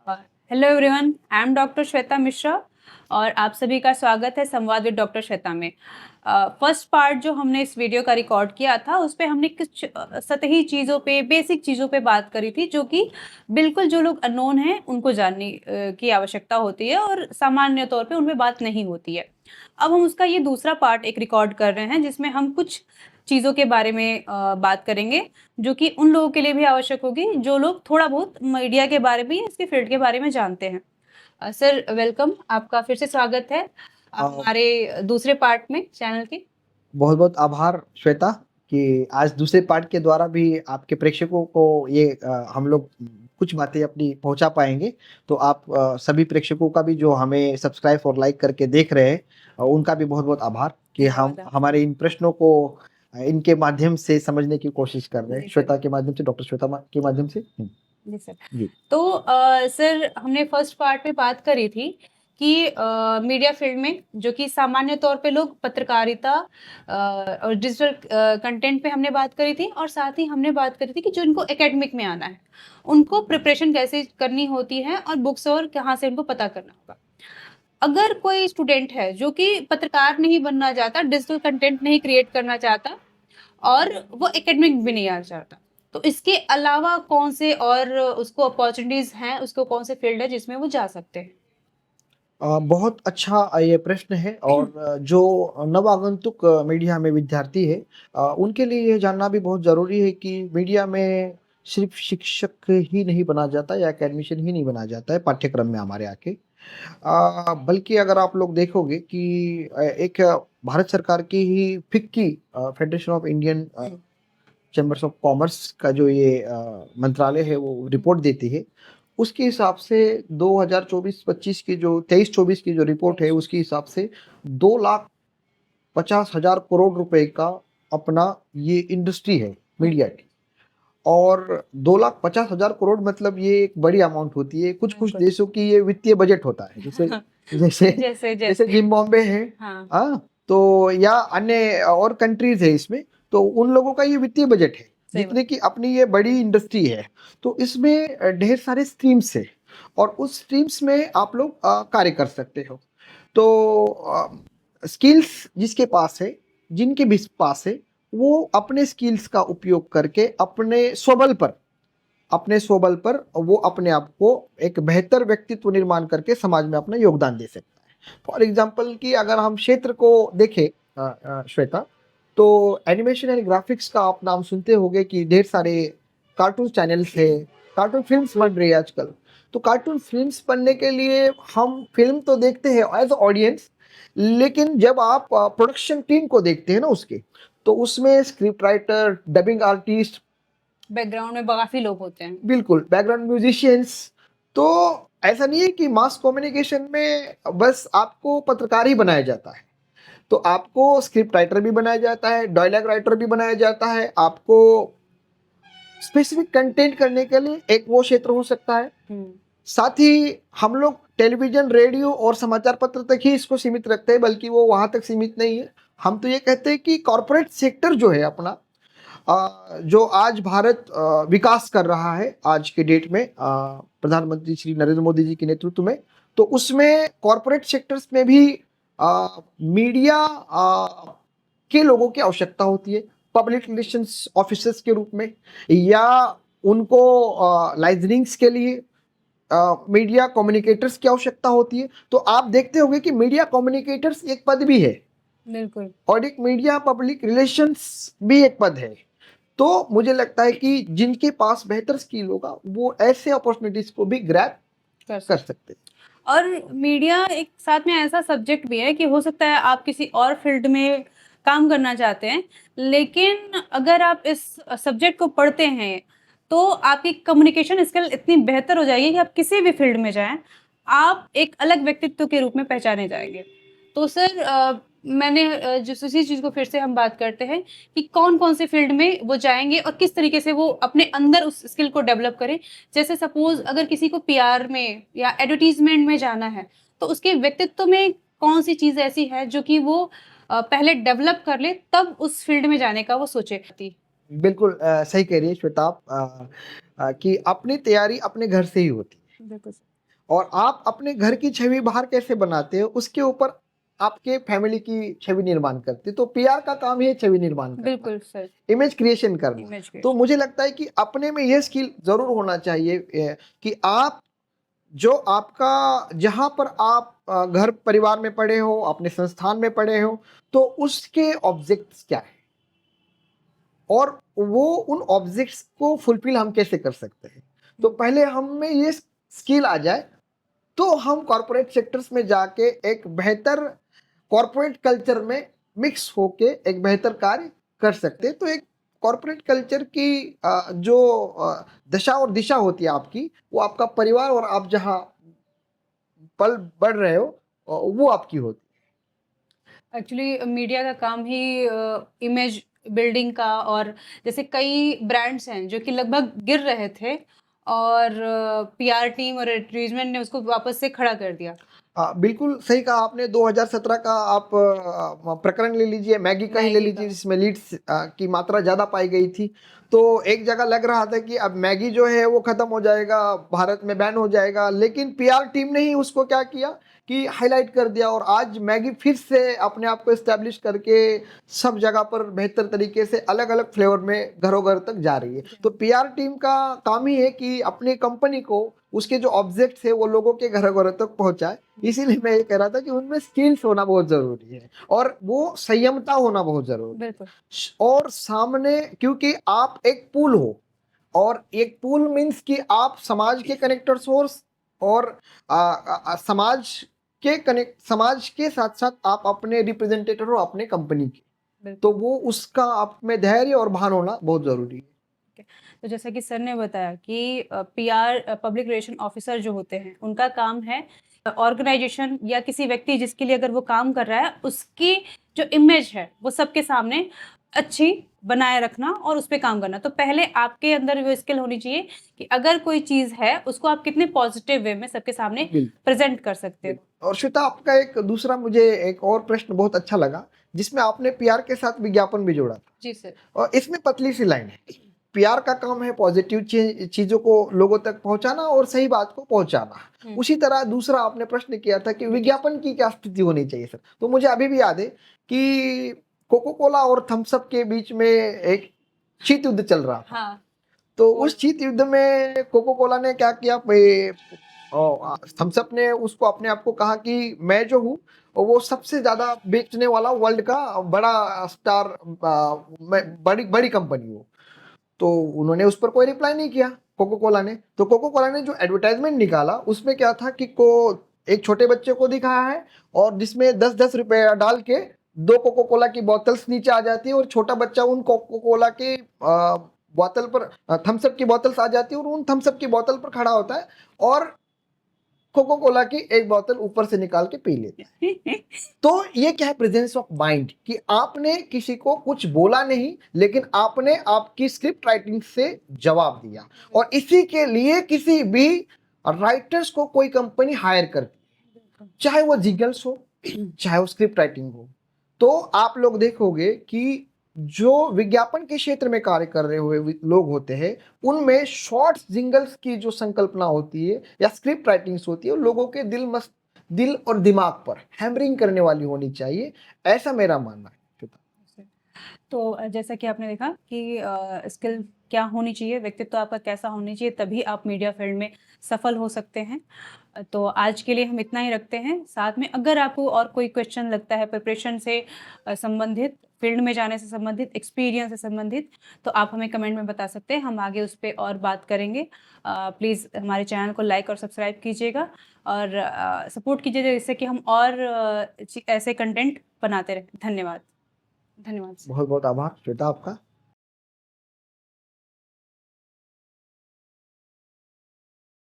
Hello everyone, I am doctor Shweta Mishra और आप सभी का स्वागत है संवाद विद डॉक्टर श्वेता में। फर्स्ट पार्ट जो हमने इस वीडियो का रिकॉर्ड किया था उस पे हमने कुछ सतही चीज़ों पे, बेसिक चीज़ों पे बात करी थी जो कि बिल्कुल जो लोग अननोन हैं उनको जानने की आवश्यकता होती है और सामान्य तौर पे उन पे बात नहीं होती है। अब हम उसका ये दूसरा पार्ट एक रिकॉर्ड कर रहे हैं जिसमें हम कुछ चीज़ों के बारे में बात करेंगे जो कि उन लोगों के लिए भी आवश्यक होगी जो लोग थोड़ा बहुत मीडिया के बारे में, इसके फील्ड के बारे में जानते हैं। सर वेलकम, आपका फिर से स्वागत है हमारे दूसरे पार्ट में चैनल के। बहुत बहुत आभार श्वेता कि आज दूसरे पार्ट के द्वारा भी आपके प्रेक्षकों को ये हम लोग कुछ बातें अपनी पहुंचा पाएंगे। तो आप सभी प्रेक्षकों का भी जो हमें सब्सक्राइब और लाइक करके देख रहे हैं उनका भी बहुत बहुत आभार कि हम हमारे इन प्रश्नों को इनके माध्यम से समझने की कोशिश कर रहे हैं, श्वेता के माध्यम से, डॉक्टर श्वेता के माध्यम से। जी सर। जी। तो सर हमने फर्स्ट पार्ट में बात करी थी कि मीडिया फील्ड में जो कि सामान्य तौर पे लोग पत्रकारिता और डिजिटल कंटेंट पे हमने बात करी थी और साथ ही हमने बात करी थी कि जो इनको एकेडमिक में आना है उनको प्रिपरेशन कैसे करनी होती है और बुक्स और कहाँ से उनको पता करना होगा। अगर कोई स्टूडेंट है जो कि पत्रकार नहीं बनना चाहता, डिजिटल कंटेंट नहीं क्रिएट करना चाहता और वो एकेडमिक भी नहीं आना चाहता, तो इसके अलावा कौन से और उसको अपॉर्चुनिटीज हैं, उसको कौन से फील्ड है जिसमें वो जा सकते हैं? बहुत अच्छा ये प्रश्न है और जो नवागंतुक मीडिया में विद्यार्थी है उनके लिए ये जानना भी बहुत ज़रूरी है कि मीडिया में सिर्फ शिक्षक ही नहीं बना जाता या एकेडमिशियन ही नहीं बना जाता है पाठ्यक्रम में हमारे आके, बल्कि अगर आप लोग देखोगे कि एक भारत सरकार की ही FICCI federation of Indian chambers of commerce का जो ये मंत्रालय है वो रिपोर्ट देती है, उसके हिसाब से 2024-25 की जो 23-24 की जो रिपोर्ट है उसके हिसाब से 2,50,000 करोड़ रुपए का अपना ये इंडस्ट्री है मीडिया की। और 2,50,000 करोड़ मतलब ये एक बड़ी अमाउंट होती है। कुछ कुछ देशों की ये वित्तीय बजट होता है, जैसे जैसे जैसे जिम्बाब्वे है, तो या अन्य और कंट्रीज है इसमें, तो उन लोगों का ये वित्तीय बजट है जितने की अपनी ये बड़ी इंडस्ट्री है। तो इसमें ढेर सारे स्ट्रीम्स है और उस स्ट्रीम्स में आप लोग कार्य कर सकते हो। तो स्किल्स जिसके पास है, जिनके भी पास है, वो अपने स्किल्स का उपयोग करके अपने स्वबल पर वो अपने आप को एक बेहतर व्यक्तित्व निर्माण करके समाज में अपना योगदान दे सकता है। फॉर एग्जाम्पल कि अगर हम क्षेत्र को देखें श्वेता, तो एनिमेशन एंड ग्राफिक्स का आप नाम सुनते होंगे कि ढेर सारे कार्टून चैनल्स है, कार्टून फिल्म्स बन रही है आजकल। तो कार्टून फिल्म्स बनने के लिए हम फिल्म तो देखते हैं एज ऑडियंस, लेकिन जब आप प्रोडक्शन टीम को देखते हैं ना उसके, तो उसमें script writer, dubbing artist, background में काफी लोग होते हैं, बिल्कुल बैकग्राउंड म्यूजिशियंस। तो ऐसा नहीं है कि मास कम्युनिकेशन में बस आपको पत्रकार ही बनाया जाता है, तो आपको स्क्रिप्ट राइटर भी बनाया जाता है, डायलॉग राइटर भी बनाया जाता है। आपको स्पेसिफिक कंटेंट करने के लिए एक वो क्षेत्र हो सकता है। साथ ही हम लोग टेलीविजन, रेडियो और समाचार पत्र तक ही इसको सीमित रखते हैं, बल्कि वो वहां तक सीमित नहीं है। हम तो ये कहते हैं कि कॉरपोरेट सेक्टर जो है अपना, जो आज भारत विकास कर रहा है आज के डेट में प्रधानमंत्री श्री नरेंद्र मोदी जी के नेतृत्व में, तो उसमें कॉरपोरेट सेक्टर्स में भी मीडिया के लोगों की आवश्यकता होती है, पब्लिक रिलेशंस ऑफिसर्स के रूप में, या उनको लाइजनिंग्स के लिए मीडिया कम्युनिकेटर्स की आवश्यकता होती है। तो आप देखते होंगे कि मीडिया कम्युनिकेटर्स एक पद भी है, बिल्कुल, और एक मीडिया पब्लिक रिलेशंस भी एक पद है। तो मुझे लगता है कि जिनके पास बेहतर स्किल होगा वो ऐसे अपॉर्चुनिटीज को भी ग्रैब कर सकते हैं। और मीडिया एक साथ में ऐसा सब्जेक्ट भी है कि हो सकता है आप किसी और फील्ड में काम करना चाहते हैं, लेकिन अगर आप इस सब्जेक्ट को पढ़ते हैं तो आपकी कम्युनिकेशन स्किल इतनी बेहतर हो जाएगी कि आप किसी भी फील्ड में जाएं, आप एक अलग व्यक्तित्व के रूप में पहचाने जाएंगे। तो सर मैंने जिस उसी चीज़ को फिर से हम बात करते हैं कि कौन-कौन से फील्ड में वो जाएँगे और किस तरीके से वो अपने अंदर उस स्किल को डेवलप करें। जैसे सपोज़ अगर किसी को पीआर में या एडवर्टाइज़मेंट में जाना है, तो उसके व्यक्तित्व में कौन-सी चीज़ ऐसी है जो कि वो पहले डेवलप कर ले तब उस फील्ड में जाने का वो सोचे? बिल्कुल सही कह रही है श्वेता आप, कि अपनी तैयारी अपने घर से ही होती है। बिल्कुल। और आप अपने घर की छवि बाहर कैसे बनाते हो उसके ऊपर आपके फैमिली की छवि निर्माण करते हैं। तो पीआर का काम ही है छवि निर्माण करना, बिल्कुल सर, इमेज क्रिएशन करना। इमेज तो क्रिएशन। मुझे लगता है कि अपने में ये स्किल जरूर होना चाहिए कि आप जो आपका जहां पर आप घर परिवार में पढ़े हो, अपने संस्थान में पढ़े हो, तो उसके ऑब्जेक्ट्स क्या है और वो उन ऑब्जेक्ट्स को फुलफिल हम कैसे कर सकते हैं। तो पहले हम में ये स्किल आ जाए तो हम कॉर्पोरेट सेक्टर्स में जाके एक बेहतर कॉर्पोरेट कल्चर में मिक्स होके एक बेहतर कार्य कर सकते हैं। तो एक कॉर्पोरेट कल्चर की जो दशा और दिशा होती है आपकी, वो आपका परिवार और आप जहाँ पल बढ़ रहे हो वो आपकी होती एक्चुअली मीडिया का काम ही इमेज बिल्डिंग का, और जैसे कई ब्रांड्स हैं जो कि लगभग गिर रहे थे और पीआर टीम और एडवर्टीजमेंट ने उसको वापस से खड़ा कर दिया। बिल्कुल सही कहा आपने। 2017 का आप प्रकरण ले लीजिए, मैगी का ही ले मैगी लीजिए, का। जिसमें लीड्स की मात्रा ज़्यादा पाई गई थी। तो एक जगह लग रहा था कि अब मैगी जो है वो ख़त्म हो जाएगा, भारत में बैन हो जाएगा, लेकिन पीआर टीम ने ही उसको क्या किया कि हाईलाइट कर दिया और आज मैगी फिर से अपने आप को एस्टेब्लिश करके सब जगह पर बेहतर तरीके से अलग अलग फ्लेवर में घरों घर तक जा रही है। तो पीआर टीम का काम ही है कि अपनी कंपनी को उसके जो ऑब्जेक्ट्स है वो लोगों के घर घर तक पहुंचाए। इसीलिए मैं ये कह रहा था कि उनमें स्किल्स होना बहुत जरूरी है और वो संयमता होना बहुत जरूरी है। बिल्कुल। और सामने, क्योंकि आप एक पुल हो और एक पुल मीन्स कि आप समाज के कनेक्टर सोर्स और समाज के साथ साथ आप अपने रिप्रेजेंटेटिव हो अपने कंपनी के। तो वो उसका आप में धैर्य और भान होना बहुत जरूरी है। तो जैसा कि सर ने बताया कि पीआर पब्लिक रिलेशन ऑफिसर जो होते हैं उनका काम है ऑर्गेनाइजेशन या किसी व्यक्ति जिसके लिए अगर वो काम कर रहा है उसकी जो इमेज है वो सबके सामने अच्छी बनाए रखना और उस पर काम करना। तो पहले आपके अंदर वो स्किल होनी चाहिए कि अगर कोई चीज है उसको आप कितने पॉजिटिव वे में सबके सामने प्रेजेंट कर सकते हो। और श्वेता, आपका एक दूसरा मुझे एक और प्रश्न बहुत अच्छा लगा जिसमें आपने पीआर के साथ विज्ञापन भी जोड़ा था। जी सर। और इसमें पतली सी लाइन है, पीआर का काम है पॉजिटिव चीजों को लोगों तक पहुंचाना और सही बात को पहुंचाना। उसी तरह दूसरा आपने प्रश्न किया था कि विज्ञापन की क्या स्थिति होनी चाहिए सर। तो मुझे अभी भी याद है कि कोको कोला और थम्स अप के बीच में एक शीत युद्ध चल रहा था। हाँ। तो उस शीत युद्ध में कोको कोला ने क्या किया, थम्स अप ने उसको अपने आप को कहा कि मैं जो हूँ वो सबसे ज्यादा बेचने वाला वर्ल्ड का बड़ा स्टार, बड़ी बड़ी कंपनी हो। तो उन्होंने उस पर कोई रिप्लाई नहीं किया कोको कोला ने। तो कोको कोला ने जो एडवर्टाइजमेंट निकाला उसमें क्या था कि एक छोटे बच्चे को दिखाया है और जिसमें 10-10 रुपए डाल के 2 कोको कोला की बोतल्स नीचे आ जाती है और छोटा बच्चा उन कोको कोला की बोतल पर, थम्स अप की बोतल्स आ जाती है और उन थम्स अप की बोतल पर खड़ा होता है और कोको कोला की एक बोतल ऊपर से निकाल के पी लेता है। तो ये क्या है, प्रेजेंस ऑफ माइंड, कि आपने किसी को कुछ बोला नहीं लेकिन आपने आपकी स्क्रिप्ट राइटिंग से जवाब दिया। और इसी के लिए किसी भी राइटर्स को कोई कंपनी हायर करती है, चाहे वो जिंगल्स हो चाहे वो स्क्रिप्ट राइटिंग हो। तो आप लोग देखोगे कि जो विज्ञापन के क्षेत्र में कार्य कर रहे हुए लोग होते हैं उनमें शॉर्ट्स जिंगल्स की जो संकल्पना होती है या स्क्रिप्ट राइटिंग्स होती है लोगों के दिल और दिमाग पर हैमरिंग करने वाली होनी चाहिए, ऐसा मेरा मानना है। तो जैसा कि आपने देखा कि स्किल क्या होनी चाहिए, व्यक्तित्व आपका कैसा होना चाहिए, तभी आप मीडिया फील्ड में सफल हो सकते हैं। तो आज के लिए हम इतना ही रखते हैं। साथ में अगर आपको और कोई क्वेश्चन लगता है प्रिपरेशन से संबंधित, फील्ड में जाने से संबंधित, एक्सपीरियंस से संबंधित, तो आप हमें कमेंट में बता सकते हैं, हम आगे उस पर और बात करेंगे। प्लीज़ हमारे चैनल को लाइक और सब्सक्राइब कीजिएगा और सपोर्ट कीजिएगा जिससे कि हम और ऐसे कंटेंट बनाते रहें। धन्यवाद। धन्यवाद। बहुत बहुत आभार श्वेता आपका।